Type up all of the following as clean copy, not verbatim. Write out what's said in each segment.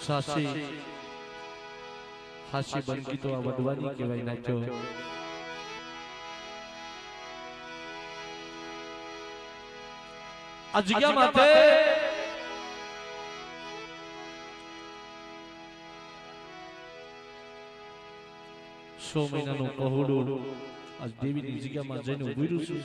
સાસી હાસી બનકી તો આ વડવાની કહેવાય નાચો આ જગ્યા માથે 100 મહિનાનું પહોળું આ દેવીની જગ્યામાં જઈને ઉભી રહ્યું છું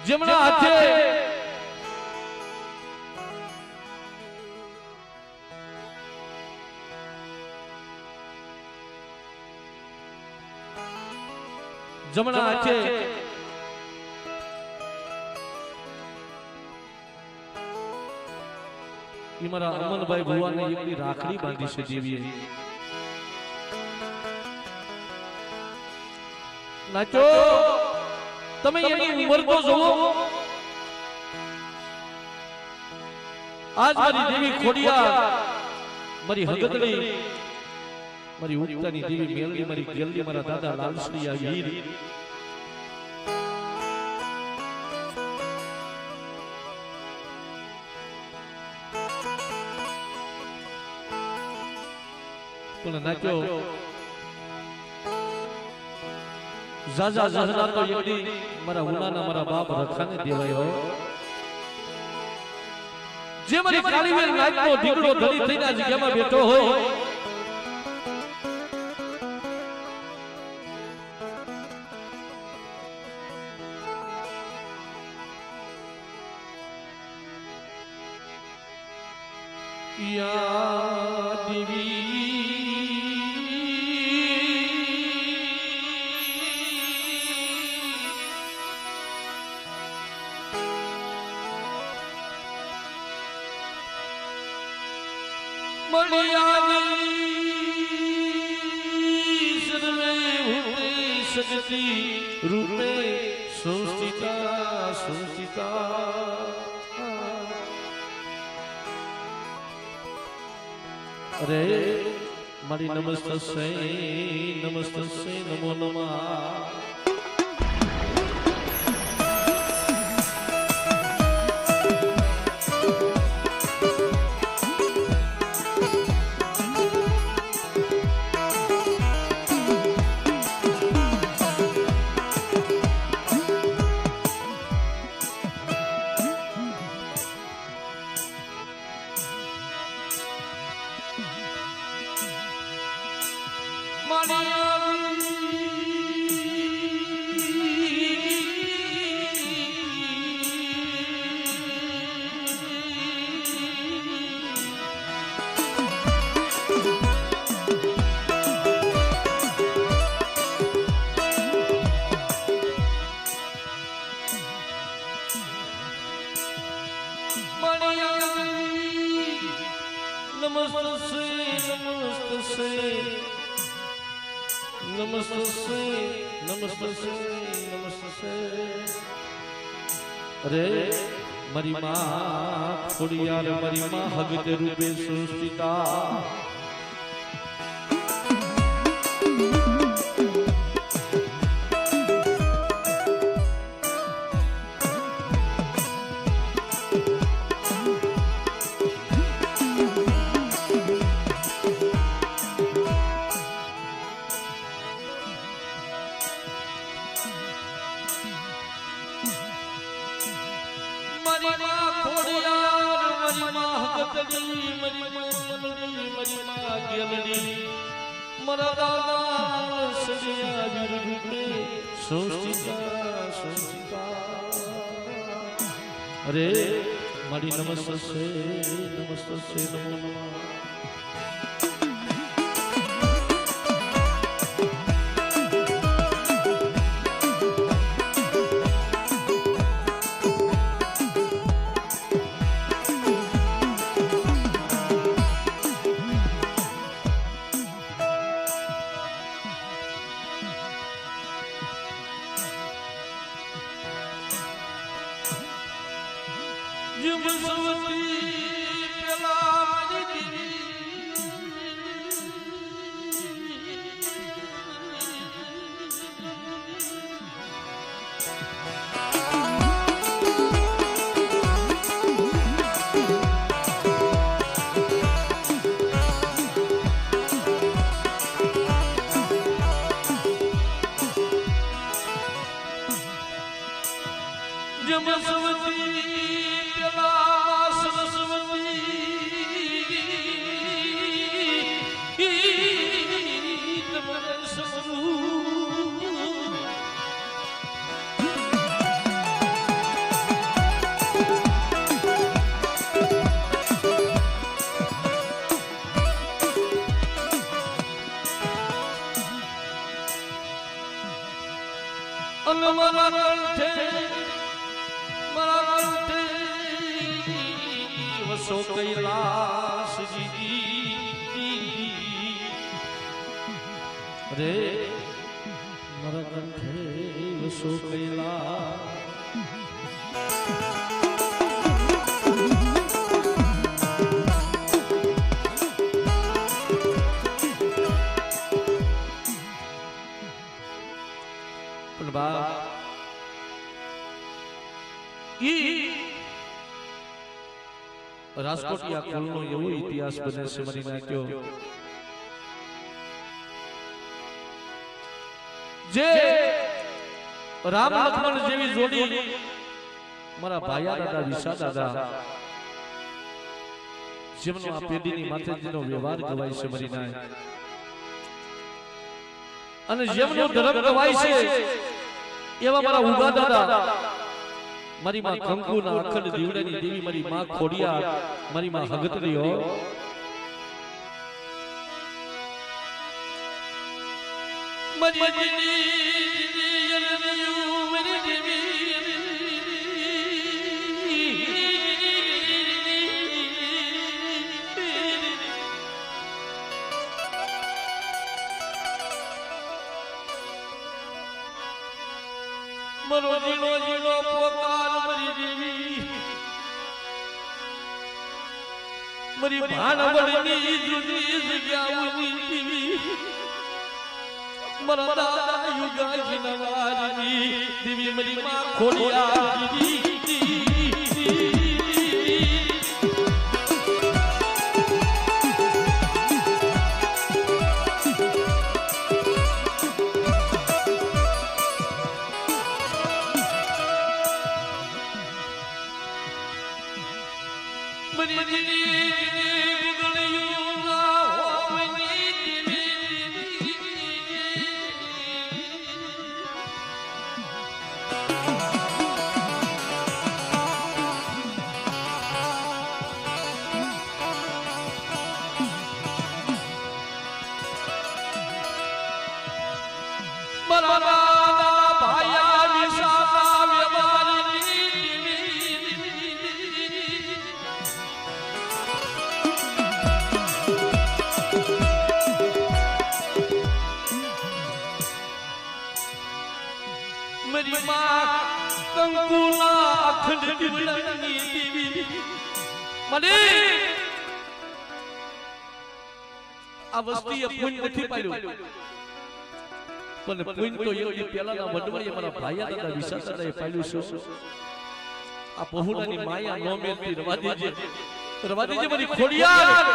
જમણા હાથે જમણા હાથે ઈ મારા અમનભાઈ ભુવાને એકની રાખડી બાંધી છે દેવીએ નાચો તમે એની ઉંમર તો જોવો આજ મારી દેવી ખોડિયા મારી હગતડી મારી ઉક્તાની દેવી મેલડી મારી ગેલડી મારા દાદા લાલશ્રી આ વીર પણ નાચો જાજા જહરા તો એકડી મારા ઉનાના મારા બાપ રખાને દેવાયો જે મારી કાલીવેલ નાચનો ઢીકડો ધરી થઈને આ જગ્યામાં બેઠો હોય યા દેવી शक्ति रूपे संस्थिता अरे मारी नमस्तस्यै नमो नमः नमस्ते अरे मरी मां खोड़ियार मरी मां हगत रूपे सुस्थिता अरे मारी नमस्ते नमो नमः जुमसवती મારા કંઠે વસો કૈલાસજી રે મારા કંઠે વસો કૈલાસ રાજકોટિયા કુલનો એવો ઇતિહાસ બને છે મારી નાખ્યો જે રામ લક્ષ્મણ જેવી જોડી મારા ભાયા દાદા વિશા દાદા જેમનો આ પેઢીની માથેજીનો વ્યવહાર ગવાય છે મારી નાય અને જેમનો ધર્મ ગવાય છે એવા મારા ઉગા દાદા મારી માં કંકુના અખંડ દીવડાની દેવી મારી માં ખોડિયાર મારી માં હગતરીઓ મારી મરો જીલો જીલો પોકાર મરી દેવી મરી ભાણવડની જુદી જગ્યાઓની દેવી મરા દાદા યુગાજી નવારની દેવી મરી માં ખોડિયાર દેવી આ વસ્તી પુણ્ય નથી પાડ્યું પણ પુણ્ય તો એ પેલાના વડવાએ મારા ભાયા દાદા વિશા દાદાએ પાડ્યું છે આ પહોળાની માયા નો મેલતી રવા દેજે મારી ખોડિયાર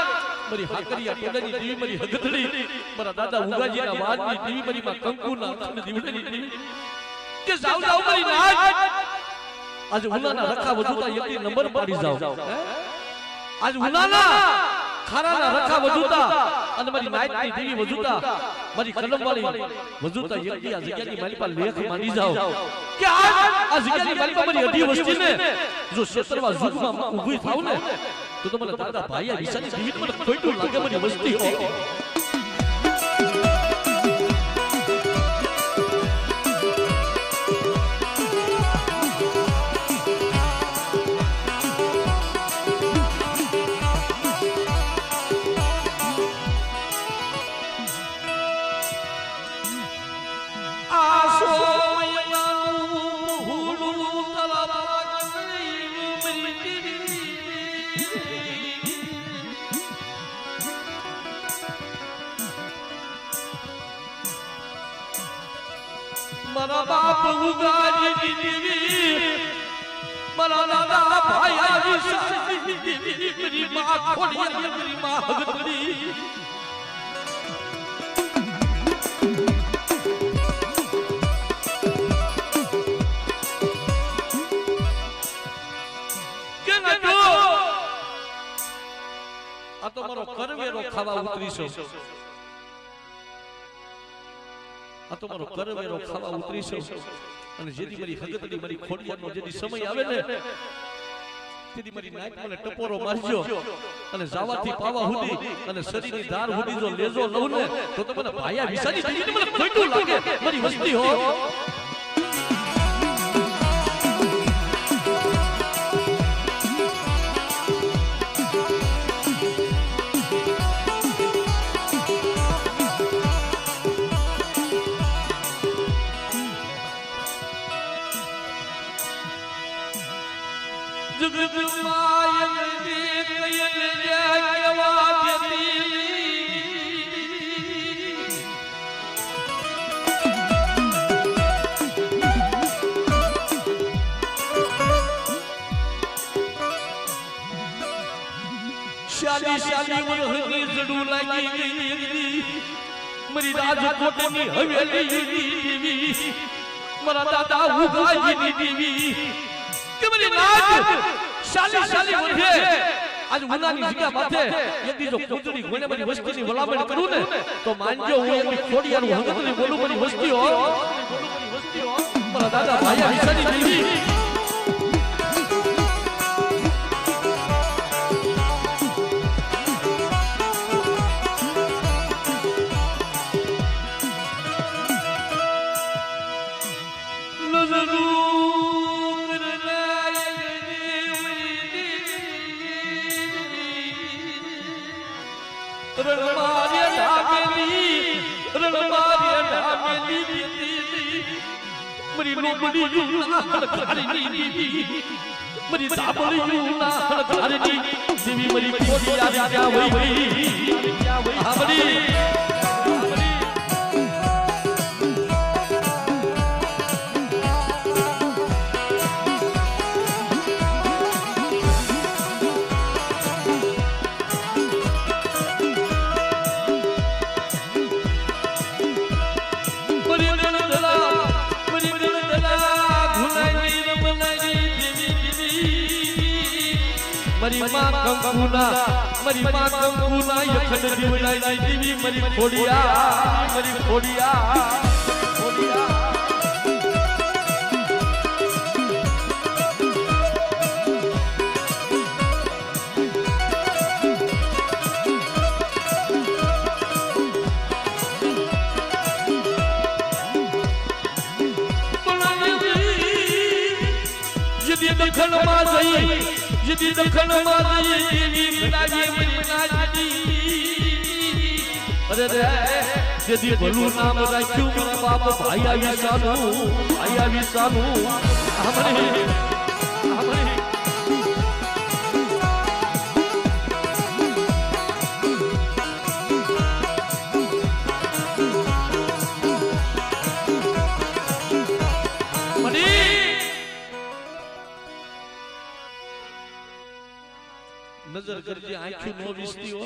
મારી હાકરિયા ટોડાની દેવી મારી હગતડી મારા દાદા ઉગાજીના વાદની દેવી મારી માં કંકુના અખંડ દીવડાની દેવી કે જાવ જાવ મારી નાચ આજ ઉનાના રખા વધુતા એકની નંબર પાડી જાવ આજ ઉનાના ખારાના રખા વધુતા અને મારી નાઈટની દેવી વધુતા મારી કલમવાળી વધુતા એકની આ જગ્યાની મારી પાસે લેખ માંડી જાવ કે આ જગ્યાની મારી પાસે મારી અઢી વસ્તીને જો ક્ષેત્રમાં યુગમાં ઊભી થાવ ને તો તમારા દાદા ભાઈયા વિશાની દેવી મને ખોટું લાગે મારી વસ્તી હો મારા બાપ ઉગાજી દેવી મારા દાદા ભાયા વિશા દેવી મારી માં ખોડિયાર મારી માં હગતડી કે નજો આ તો મારો કરવેરો ખાવા ઉતરીશો આ તો મારો કરવેરો ખાવા ઉતરીશો અને જેથી મારી હગતડી મારી ખોડિયારનો જેથી સમય આવે ને તેથી મારી નાઈટ મને ટપોરો મારજો અને જાવાથી પાવા હુદી અને શરીરની ધાર હુદી જો લેજો લઉં ને તો મને ભાયા વિશાની મને ખોટું લાગે મારી વસ્તી હો શાલી શાલી વરહની જડું લાગી ગઈ મારી રાજકોટની હવેલી દેવી મારા દાદા ઉગાજીની દેવી કે મારી નાચ શાલી શાલી વરહે આજ ઉનાની જગ્યા માથે યદી જો કુતરી ગોને મારી વસ્તીની વલામણ કરું ને તો માનજો હું એની ખોડિયાનું હંગતની બોલું મારી વસ્તી હો મારા દાદા ભાયા વિસાની દેવી મરી સાબળ્યું ના ઘરની દેવી મરી ખોડિયા રાજા વઈ હામરી મરી માં કંકુના યખંડ દીવડાઈ દેવી મરી ખોડિયા દખલ માં જઈ यदि दखन मारी देवी खड़ाजे मरी नाचदी अरे रे यदि भलू नाम राख्યું મારા બાપ ભાયા વિસાનું हमरे नजर करजे आंखी नो विसती हो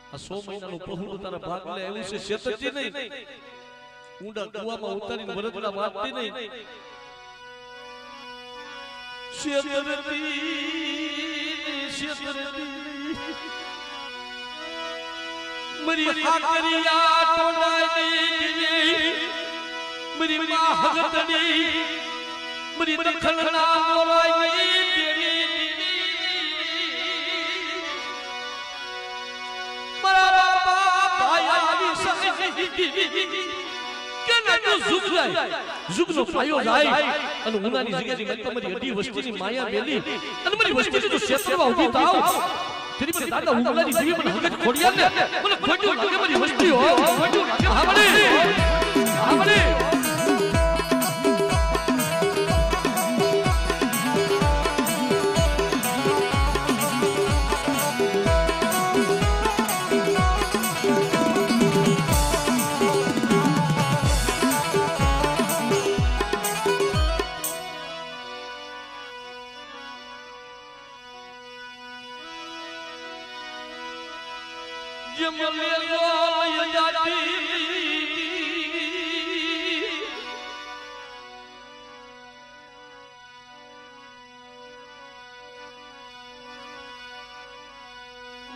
आ 100 મહિનાનો પહોળો તારા ભાગ લે એવું છે શેતરજી નહીં ઊંડા કુવામાં ઉતારીને વરદલા વાટતી નહીં શેતરજી મરી હાકરિયા ટોડાઈ મરી માં હગતની मरी दखलना मोराई देवी मरा बाबा भाया विसाई के ना तो जुगनो पायो जाय અને ઉનાની જગ્યાની મત તમારી અડી વસ્તીની માયા બેલી અને મારી વસ્તીની જો ક્ષેત્રમાં ઉભી થાવ તેરી મને દાદા ઉનાની દેવી મને હગત ખોડિયા ને મને ખોટ્યું લાગે મારી વસ્તી હો ખોટ્યું લાગે હામડે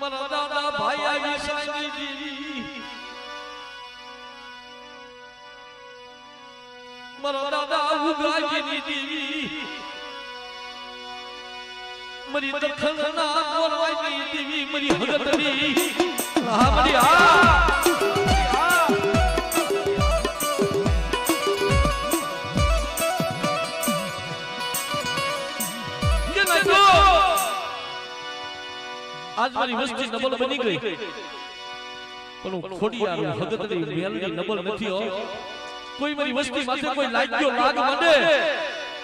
मरा दादा भाया विसाई देवी मरा दादा उगाजीनी देवी मरी दखलना मोराई देवी मरी हगतनी હા મરી આજ મારી વસ્તી નબળ બની ગઈ પણ હું ખોડિયાર હગતની મેલડી નબળ નથી હો કોઈ મારી વસ્તી માથે કોઈ લાગ્યો લાગ મંડે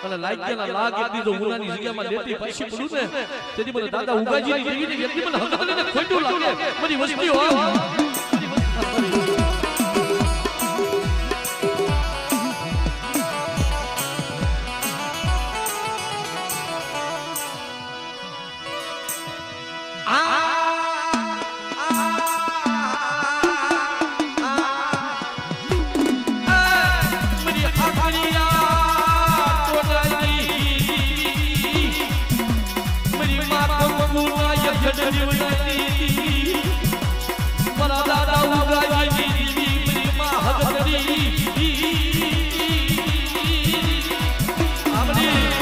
અને લાગ્યાના લાગ એટલી જો ઉનાની જગ્યામાં લેતી પાછી પડું ને તેથી મને દાદા ઉગાજીની દેવીની વ્યક્તિ મને હગતને ખોટું લાગે મારી વસ્તી હો ખડી ઉડાઈ મારા દાદા ઉગાઈ દીવી માં હગતડી આમની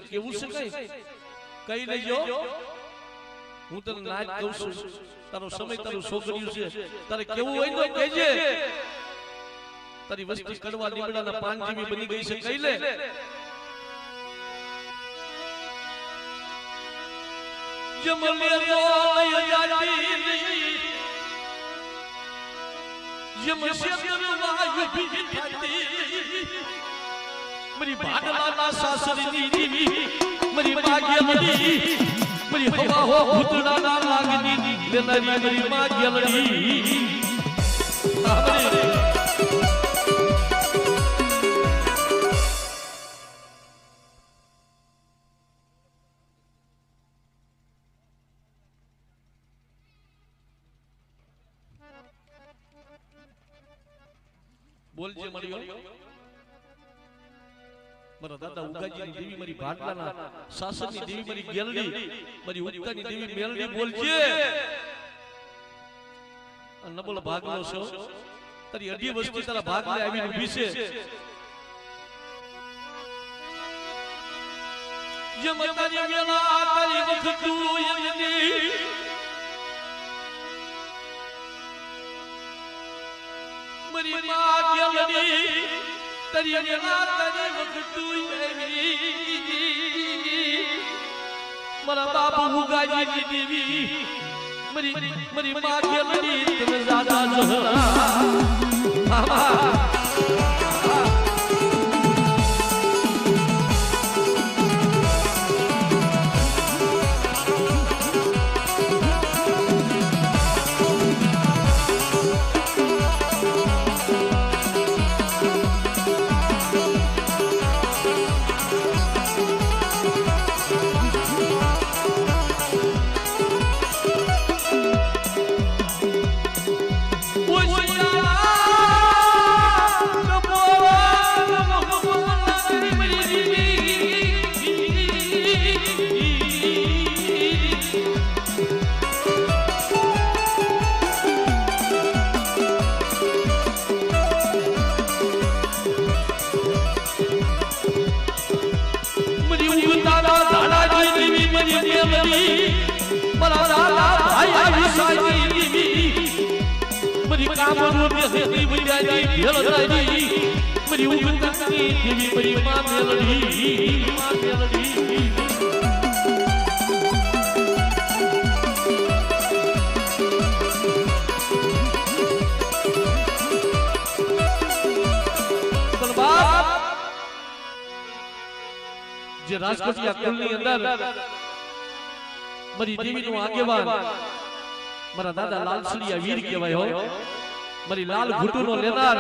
કેવું છે કઈ લેજો હું તને નાચ કહું છું તારો સમય તારું છોકરીયું છે તારે કેવું હોય તો કહેજે તારી વસ્તી કડવા લીમડાના પાન જેવી બની ગઈ છે કહી લે જમલે રોય જાતી જમશે વાયુ ભી થાતી મરી ભાગલાના સાસરીની દીવી મરી ભાગ્યલડી મરી હવા હો ભૂતડાના લાગની લેનારી મરી ભાગ્યલડી બોલજે મળ્યો મારા દાદા ઉગાજીની દેવી મારી ભાટલાના સાસરની દેવી મારી ગેલડી મારી ઉત્તાની દેવી મેલડી બોલજે નબળ ભાગનો છો તારી અઢી વસ્તી તારા ભાગલે આવીને ઊભી છે જેમ તારી વેલા તારી વખતું એમની મરી માં ગેલડી તારી વેલા તારી વખતું એવી મારા બાપુ ઉગાજીની દેવી મરી માં ગેલડી તમે દાદા જહરા બાબા જે રાજકોટિયા કુલની અંદર મારી દેવીનો આગેવાન મારા દાદા લાલસલિયા વીર કહેવાય હો મારી લાલ ઘૂંટુનો લેનાર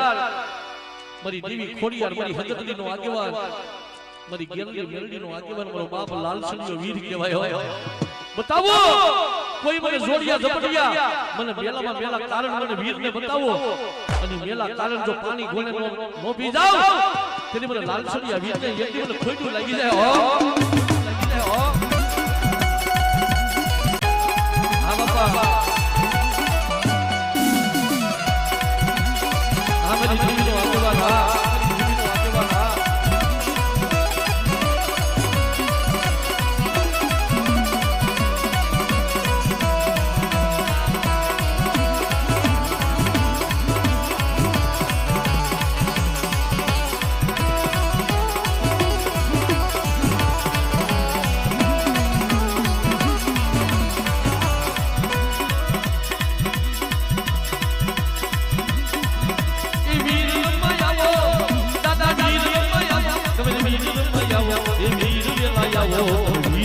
મારી દેવી ખોડિયાર મારી હજરતીનો આગેવાન મારી ગેલડી મેલડીનો આગેવાન મારો બાપ લાલસલિયો વીર કહેવાય હો બતાવો કોઈ મને જોડિયા ઝપડિયા મને મેલામાં મેલા કારણ મને વીરને બતાવો અને મેલા કારણ જો પાણી ગોળે નો પી જાવ તેની મને લાલસલિયા વીરને એકદી મને ખોટું લાગી જાય હો લાગી જાય હો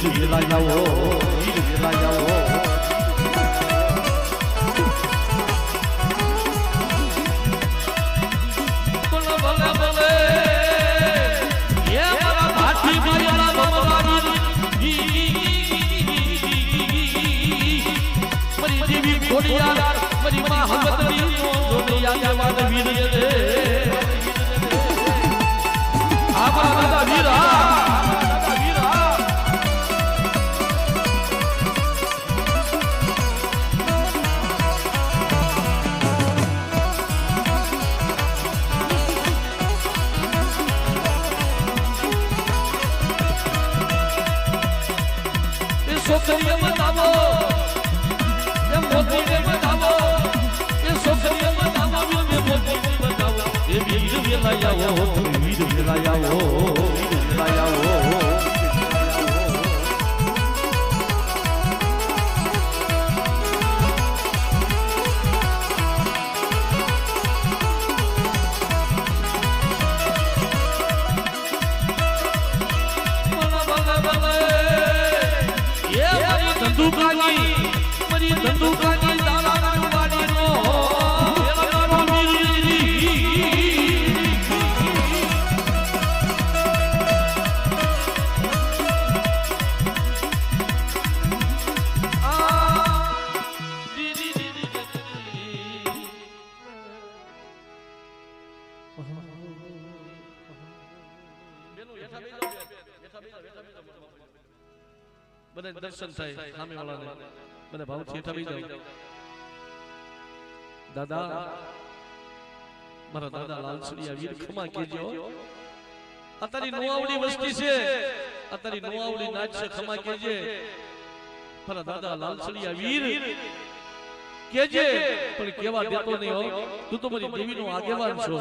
વીર વેલાયાઓ વીર વેલાયાઓ છોકરીઓ બતાવો એ મોતીને બતાવો એ છોકરીઓ બતાવો એ મોતીને બતાવો એ વીર વેલાયાઓ વીર વેલાયાઓ વીર વેલાયાઓ મરી ધંધુકાની દાલાની વાડીનો વેલાનો બધા દર્શન થાય સામે વાળાને બધા ભાવથી થવી જાવ દાદા મારા દાદા લાલસુડિયા વીર ખમા કેજો અત્યારે નોઆવડી વસ્તી છે અત્યારે નોઆવડી નાચ છે ખમા કેજે મારા દાદા લાલસુડિયા વીર કેજે પણ કેવા દેતો નહીં હો તું તો મારી દેવીનો આગેવાન છો